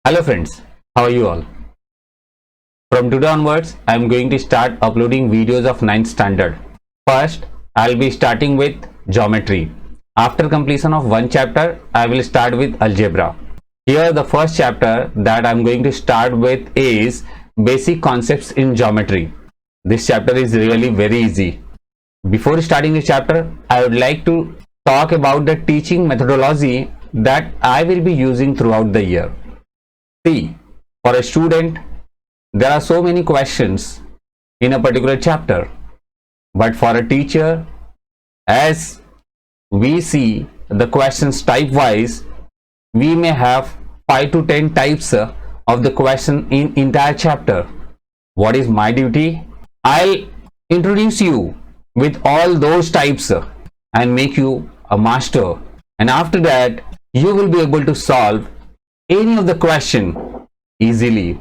Hello friends, how are you all? From today onwards, I am going to start uploading videos of 9th standard. First, I'll be starting with geometry. After completion of one chapter, I will start with algebra. Here the first chapter that I'm going to start with is basic concepts in geometry. This chapter is really very easy. Before starting this chapter, I would like to talk about the teaching methodology that I will be using throughout the year. See, for a student, there are so many questions in a particular chapter, but for a teacher, as we see the questions type wise, we may have 5 to 10 types of the question in entire chapter. What is my duty? I'll introduce you with all those types and make you a master, and after that you will be able to solve any of the question easily.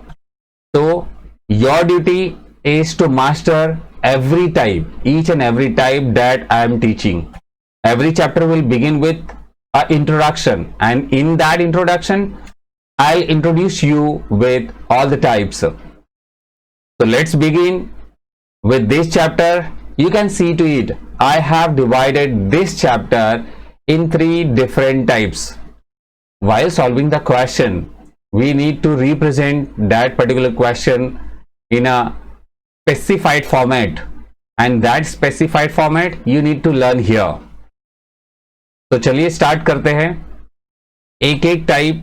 So your duty is to master every type, each and every type that I am teaching. Every chapter will begin with an introduction, and in that introduction I'll introduce you with all the types. So let's begin with this chapter. You can see to it, I have divided this chapter in 3 different types. While solving the question, we need to represent that particular question in a specified format, and that specified format you need to learn here. तो चलिए start करते हैं एक एक type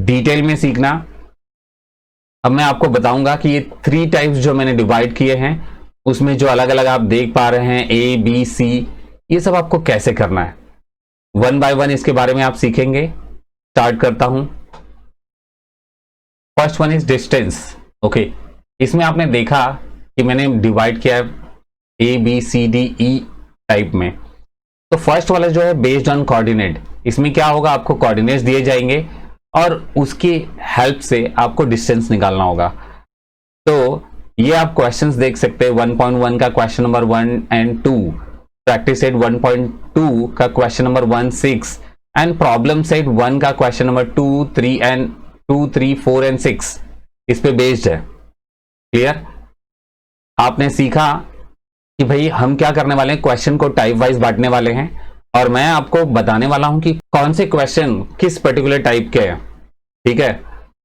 detail में सीखना. अब मैं आपको बताऊंगा कि ये 3 टाइप्स जो मैंने डिवाइड किए हैं, उसमें जो अलग अलग आप देख पा रहे हैं ए बी सी, ये सब आपको कैसे करना है. 1 बाय 1 इसके बारे में आप सीखेंगे. स्टार्ट करता हूं. First one is distance. Okay, इसमें आपने देखा कि मैंने डिवाइड किया है A B C D E type में. तो फर्स्ट वाला जो है बेस्ड ऑन कोऑर्डिनेट, इसमें क्या होगा, आपको कोऑर्डिनेट्स दिए जाएंगे और उसकी हेल्प से आपको डिस्टेंस निकालना होगा. तो ये आप क्वेश्चंस देख सकते हैं. 1.1 का question number 1 and 2, practice set 1.2 का question number 1, 6 and problem set 1 का क्वेश्चन नंबर 2, 3 एंड 2, 3, 4 एंड 6 इस पे बेस्ड है. क्लियर? आपने सीखा कि भाई हम क्या करने वाले हैं, क्वेश्चन को टाइप वाइज बांटने वाले हैं, और मैं आपको बताने वाला हूं कि कौन से क्वेश्चन किस पर्टिकुलर टाइप के हैं. ठीक है?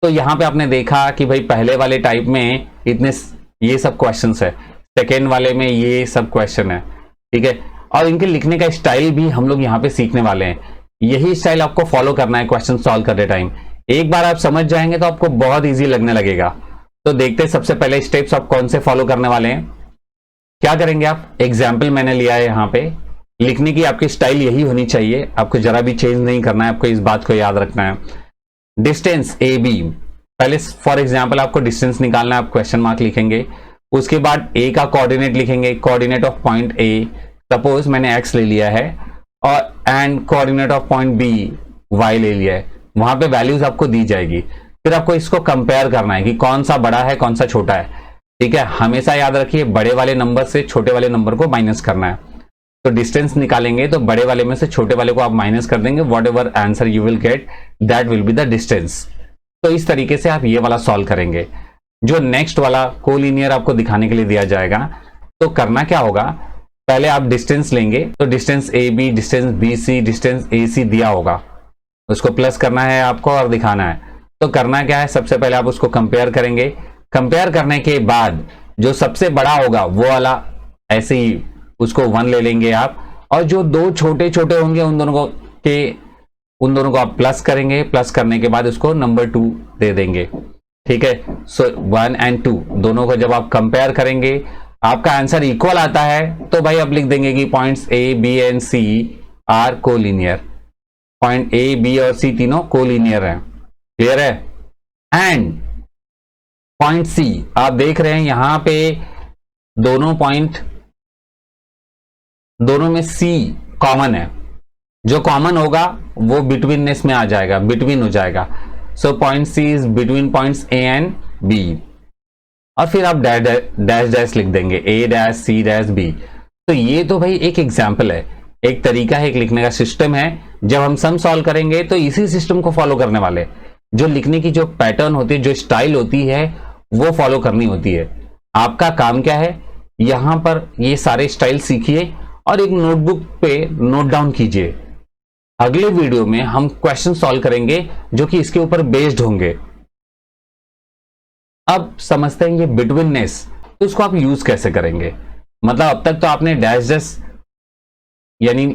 तो यहां पे आपने देखा कि भाई पहले वाले टाइप में इतने ये सब क्वेश्चंस है, सेकेंड वाले में ये सब क्वेश्चन है. ठीक है? और इनके लिखने का स्टाइल भी हम लोग यहाँ पे सीखने वाले हैं. यही स्टाइल आपको फॉलो करना है क्वेश्चन सॉल्व करते टाइम. एक बार आप समझ जाएंगे तो आपको बहुत ईजी लगने लगेगा. तो देखते हैं सबसे पहले स्टेप्स आप कौन से फॉलो करने वाले हैं. क्या करेंगे आप, एग्जाम्पल मैंने लिया है यहाँ पे. लिखने की आपकी स्टाइल यही होनी चाहिए, आपको जरा भी चेंज नहीं करना है, आपको इस बात को याद रखना है. डिस्टेंस ए बी, पहले फॉर एग्जाम्पल आपको डिस्टेंस निकालना है, आप क्वेश्चन मार्क लिखेंगे. उसके बाद ए का कोऑर्डिनेट लिखेंगे, coordinate of point A, suppose मैंने एक्स ले लिया है, और and coordinate of point B Y ले लिया है. वहां पे वैल्यूज आपको दी जाएगी. फिर आपको इसको कंपेयर करना है कि कौन सा बड़ा है कौन सा छोटा है. ठीक है? हमेशा याद रखिए बड़े वाले नंबर से छोटे वाले नंबर को माइनस करना है. तो डिस्टेंस निकालेंगे तो बड़े वाले में से छोटे वाले को आप माइनस कर देंगे. What ever answer you will get, that will be the distance. तो इस तरीके से आप ये वाला सॉल्व करेंगे. जो नेक्स्ट वाला कोलिनियर आपको दिखाने के लिए दिया जाएगा, तो करना क्या होगा, पहले आप डिस्टेंस लेंगे. तो distance A B, distance B C, distance A C दिया होगा, उसको प्लस करना है आपको और दिखाना है. तो करना क्या है, सबसे पहले आप उसको कंपेयर करेंगे. कंपेयर करने के बाद जो सबसे बड़ा होगा वो वाला ऐसे ही उसको 1 ले लेंगे आप, और जो 2 छोटे छोटे होंगे उन दोनों को आप प्लस करेंगे. प्लस करने के बाद उसको नंबर 2 दे देंगे. ठीक है? सो 1 एंड 2 दोनों को जब आप कंपेयर करेंगे, आपका आंसर इक्वल आता है, तो भाई आप लिख देंगे कि points A B and C are collinear. Point A B और सी तीनों कोलिनियर है. क्लियर है? एंड पॉइंट सी आप देख रहे हैं यहां पे दोनों पॉइंट, दोनों में सी कॉमन है. जो कॉमन होगा वो बिटवीननेस में आ जाएगा, बिटवीन हो जाएगा. So point C is between points A and B, और फिर आप डैश डैश लिख देंगे, A dash C dash B. तो ये तो भाई एक एग्जाम्पल है, एक तरीका है, एक लिखने का सिस्टम है. जब हम सम सॉल्व करेंगे तो इसी सिस्टम को फॉलो करने वाले. जो लिखने की जो पैटर्न होती है, जो स्टाइल होती है, वो फॉलो करनी होती है। आपका काम क्या है, यहां पर ये सारे स्टाइल सीखिए और एक नोटबुक पे नोट डाउन कीजिए। अगले वीडियो में हम क्वेश्चन सॉल्व करेंगे जो कि इसके ऊपर बेस्ड होंगे। अब समझते हैं ये बिटवीननेस, तो उसको आप यूज कैसे करेंगे। मतलब अब तक तो आपने डैश डैश यानी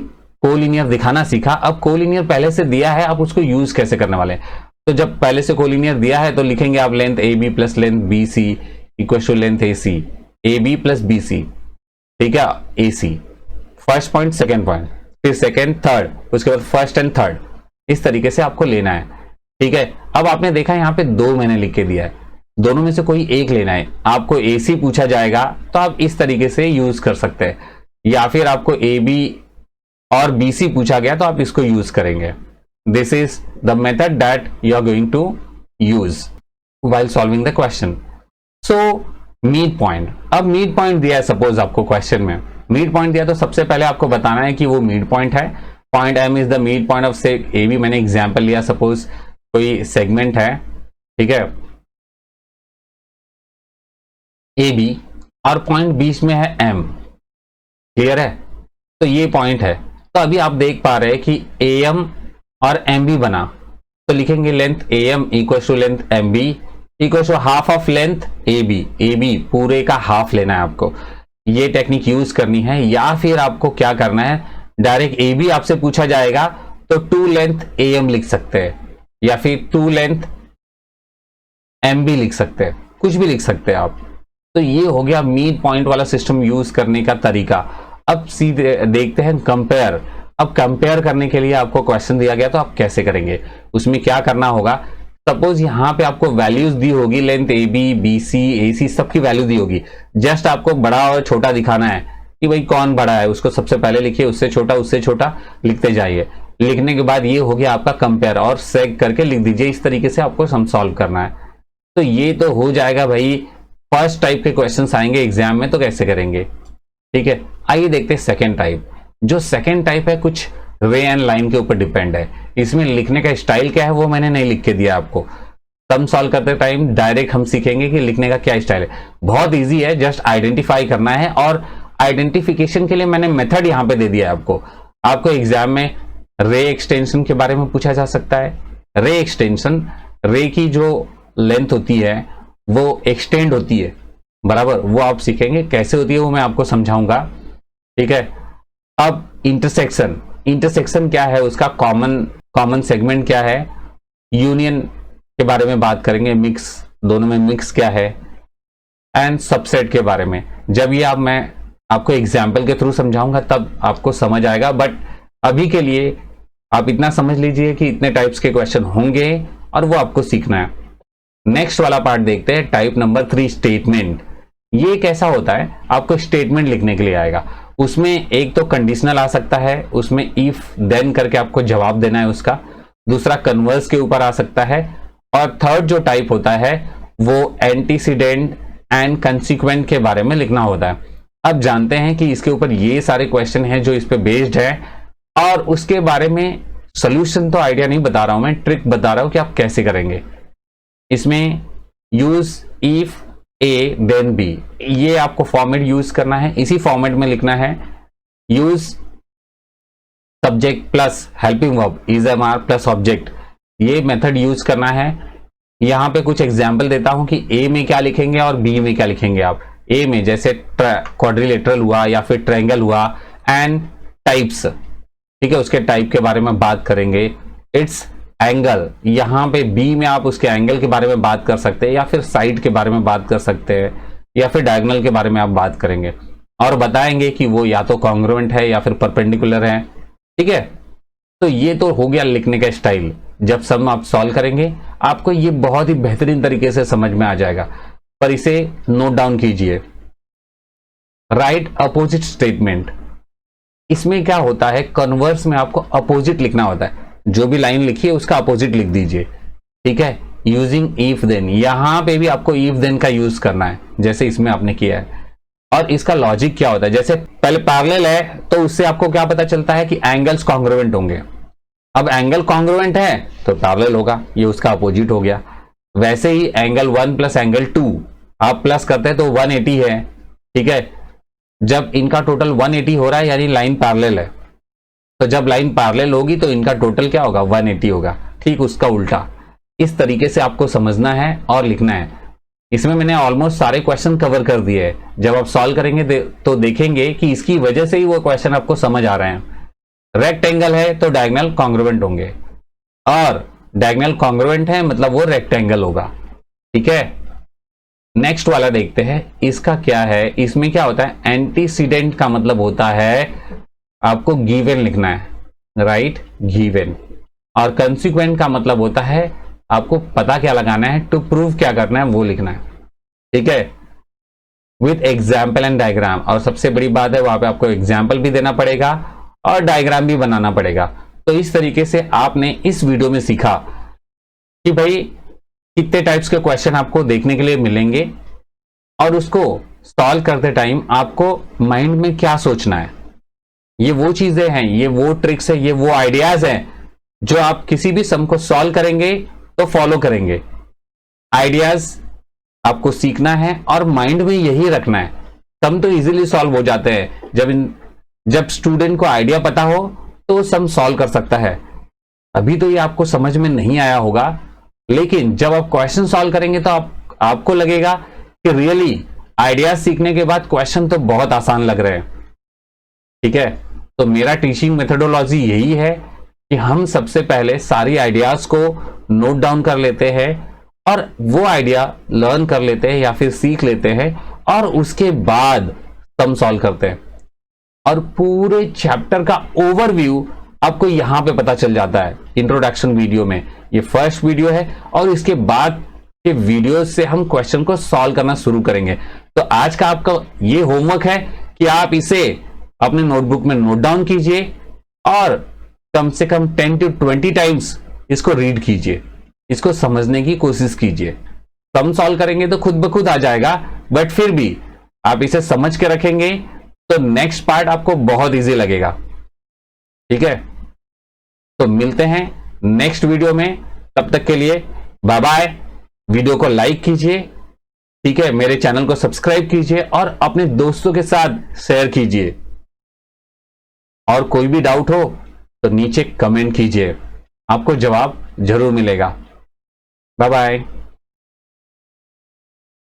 कोलिनियर दिखाना सीखा, अब कोलिनियर पहले से दिया है, आप उसको यूज कैसे करने वाले हैं। तो जब पहले से कोलिनियर दिया है तो लिखेंगे आप length A B plus length B C equal to length A C, A B plus B C, ठीक है, A C first point, second point, फिर सेकेंड थर्ड, उसके बाद फर्स्ट एंड थर्ड, इस तरीके से आपको लेना है। ठीक है, अब आपने देखा यहाँ पे दो मैंने लिख के दिया है, दोनों में से कोई एक लेना है। आपको ए सी पूछा जाएगा तो आप इस तरीके से यूज कर सकते हैं, या फिर आपको ए बी और बी सी पूछा गया तो आप इसको यूज करेंगे। This is the method that you are going to use while solving the question. So mid point, अब मिड पॉइंट दिया है सपोज आपको क्वेश्चन में मिड पॉइंट दिया, तो सबसे पहले आपको बताना है कि वो मिड पॉइंट है। Point M is the mid point of से ए बी। मैंने एग्जांपल लिया, सपोज कोई सेगमेंट है, ठीक है, ए बी और पॉइंट बीच में है एम, क्लियर है, तो ये पॉइंट है। तो अभी आप देख पा रहे हैं कि ए एम और एम बी बना, तो लिखेंगे length A M equal to length M B equal to half of length A B. A B पूरे का हाफ लेना है आपको, ये टेक्निक यूज करनी है। या फिर आपको क्या करना है, डायरेक्ट ए बी आपसे पूछा जाएगा तो टू लेंथ ए एम लिख सकते हैं, या फिर टू लेंथ एम बी लिख सकते हैं, कुछ भी लिख सकते हैं आप। तो ये हो गया मिड पॉइंट वाला सिस्टम यूज करने का तरीका। अब सीधे देखते हैं कंपेयर। अब कंपेयर करने के लिए आपको क्वेश्चन दिया गया तो आप कैसे करेंगे, उसमें क्या करना होगा। सपोज यहाँ पे आपको वैल्यूज दी होगी, length A B B C A C सबकी वैल्यू दी होगी, जस्ट आपको बड़ा और छोटा दिखाना है कि भाई कौन बड़ा है, उसको सबसे पहले लिखिए, उससे छोटा लिखते जाइए। लिखने के बाद ये हो गया आपका कंपेयर, और सेग करके लिख दीजिए। इस तरीके से आपको सम सॉल्व करना है। तो ये तो हो जाएगा भाई, फर्स्ट टाइप के क्वेश्चंस आएंगे एग्जाम में तो कैसे करेंगे। ठीक है, आइए देखते हैं सेकेंड टाइप। जो सेकेंड टाइप है कुछ रे एंड लाइन के ऊपर डिपेंड है। इसमें लिखने का स्टाइल क्या है वो मैंने नहीं लिख के दिया आपको। सम सॉल्व करते टाइम डायरेक्ट हम सीखेंगे कि लिखने का क्या स्टाइल है। बहुत इजी है, जस्ट आइडेंटिफाई करना है, और आइडेंटिफिकेशन के लिए मैंने मेथड यहां पे दे दिया है आपको। आपको एग्जाम में रे एक्सटेंशन के बारे में पूछा जा सकता है। रे एक्सटेंशन, रे की जो लेंथ होती है वो एक्सटेंड होती है, बराबर, वो आप सीखेंगे कैसे होती है, वो मैं आपको समझाऊंगा। ठीक है, अब इंटरसेक्शन, इंटरसेक्शन क्या है, उसका कॉमन सेगमेंट क्या है, यूनियन के बारे में बात करेंगे, मिक्स, दोनों में मिक्स क्या है, एंड सबसेट के बारे में। जब ये मैं आपको एग्जाम्पल के थ्रू समझाऊंगा तब आपको समझ आएगा, बट अभी के लिए आप इतना समझ लीजिए कि इतने टाइप्स के क्वेश्चन होंगे और वो आपको सीखना है। नेक्स्ट वाला पार्ट देखते हैं, टाइप नंबर 3, स्टेटमेंट। ये कैसा होता है, आपको स्टेटमेंट लिखने के लिए आएगा। उसमें एक तो कंडीशनल आ सकता है, उसमें इफ देन करके आपको जवाब देना है उसका। दूसरा कन्वर्स के ऊपर आ सकता है, और थर्ड जो टाइप होता है वो एंटीसीडेंट एंड कंसीक्वेंट के बारे में लिखना होता है। अब जानते हैं कि इसके ऊपर ये सारे क्वेश्चन हैं जो इस पे बेस्ड है, और उसके बारे में सोल्यूशन तो आइडिया नहीं बता रहा हूं मैं, ट्रिक बता रहा हूं कि आप कैसे करेंगे। इसमें use if A then B, ये आपको फॉर्मेट यूज करना है, इसी फॉर्मेट में लिखना है। Use subject plus helping verb is am are plus object, ये मेथड यूज करना है। यहां पे कुछ एग्जांपल देता हूं कि ए में क्या लिखेंगे और बी में क्या लिखेंगे आप। ए में जैसे क्वाड्रिलेटरल हुआ या फिर ट्रायंगल हुआ, एंड टाइप्स, ठीक है, उसके टाइप के बारे में बात करेंगे। इट्स एंगल, यहां पे बी में आप उसके एंगल के बारे में बात कर सकते हैं, या फिर साइड के बारे में बात कर सकते हैं, या फिर डायगोनल के बारे में आप बात करेंगे, और बताएंगे कि वो या तो कॉन्ग्रुएंट है या फिर परपेंडिकुलर है। ठीक है, तो ये तो हो गया लिखने का स्टाइल। जब सम आप सॉल्व करेंगे आपको ये बहुत ही बेहतरीन तरीके से समझ में आ जाएगा, पर इसे नोट डाउन कीजिए। राइट अपोजिट स्टेटमेंट, इसमें क्या होता है, कन्वर्स में आपको अपोजिट लिखना होता है। जो भी लाइन लिखी है उसका अपोजिट लिख दीजिए। ठीक है, यूजिंग इफ देन, यहां पे भी आपको इफ देन का यूज करना है जैसे इसमें आपने किया है। और इसका लॉजिक क्या होता है, जैसे पहले पैरेलल है तो उससे आपको क्या पता चलता है कि एंगल्स कॉन्ग्रुएंट होंगे। अब एंगल कॉन्ग्रुएंट है तो पैरेलल होगा, ये उसका अपोजिट हो गया। वैसे ही एंगल 1 प्लस एंगल 2 आप प्लस करते हैं तो 180 है, ठीक है। जब इनका टोटल 180 हो रहा है यानी लाइन पैरेलल है, तो जब लाइन पैरेलल होगी तो इनका टोटल क्या होगा, 180 होगा। ठीक उसका उल्टा। इस तरीके से आपको समझना है और लिखना है। इसमें मैंने ऑलमोस्ट सारे क्वेश्चन कवर कर दिए हैं। जब आप सॉल्व करेंगे तो देखेंगे कि इसकी वजह से ही वो क्वेश्चन आपको समझ आ रहे हैं। रेक्टेंगल है तो डायगोनल कॉन्ग्रुएंट होंगे, और डायगोनल कॉन्ग्रुएंट है मतलब वो रेक्टेंगल होगा, ठीक है। नेक्स्ट वाला देखते हैं, इसका क्या है। इसमें क्या होता है, एंटीसीडेंट का मतलब होता है आपको गिवन लिखना है, राइट, गिवन। और कंसिक्वेंट का मतलब होता है आपको पता क्या लगाना है, टू प्रूव क्या करना है वो लिखना है, ठीक है, विथ एग्जाम्पल एंड डायग्राम। और सबसे बड़ी बात है वहां पे आपको एग्जाम्पल भी देना पड़ेगा और डायग्राम भी बनाना पड़ेगा। तो इस तरीके से आपने इस वीडियो में सीखा कि भाई कितने टाइप्स के क्वेश्चन आपको देखने के लिए मिलेंगे और उसको सॉल्व करते टाइम आपको माइंड में क्या सोचना है। ये वो चीजें हैं, ये वो ट्रिक्स है, ये वो आइडियाज हैं जो आप किसी भी सम को सॉल्व करेंगे तो फॉलो करेंगे। आइडियाज आपको सीखना है और माइंड में यही रखना है। सम तो इजीली सॉल्व हो जाते हैं, जब स्टूडेंट को आइडिया पता हो तो सम सॉल्व कर सकता है। अभी तो ये आपको समझ में नहीं आया होगा, लेकिन जब आप क्वेश्चन सॉल्व करेंगे तो आपको लगेगा कि रियली आइडियाज सीखने के बाद क्वेश्चन तो बहुत आसान लग रहे हैं, ठीक है। तो मेरा टीचिंग मेथोडोलॉजी यही है कि हम सबसे पहले सारी आइडियाज को नोट डाउन कर लेते हैं और वो आइडिया लर्न कर लेते हैं या फिर सीख लेते हैं और उसके बाद सम सॉल्व करते हैं। और पूरे चैप्टर का ओवरव्यू आपको यहां पे पता चल जाता है इंट्रोडक्शन वीडियो में। ये फर्स्ट वीडियो है और इसके बाद के वीडियो से हम क्वेश्चन को सॉल्व करना शुरू करेंगे। तो आज का आपका ये होमवर्क है कि आप इसे अपने नोटबुक में नोट डाउन कीजिए और कम से कम 10 to 20 टाइम्स इसको रीड कीजिए, इसको समझने की कोशिश कीजिए। सम सॉल्व करेंगे तो खुद ब खुद आ जाएगा, बट फिर भी आप इसे समझ के रखेंगे तो नेक्स्ट पार्ट आपको बहुत इजी लगेगा, ठीक है। तो मिलते हैं नेक्स्ट वीडियो में, तब तक के लिए बाय बाय। वीडियो को लाइक कीजिए, ठीक है, मेरे चैनल को सब्सक्राइब कीजिए और अपने दोस्तों के साथ शेयर कीजिए। और कोई भी डाउट हो तो नीचे कमेंट कीजिए, आपको जवाब जरूर मिलेगा। Bye bye.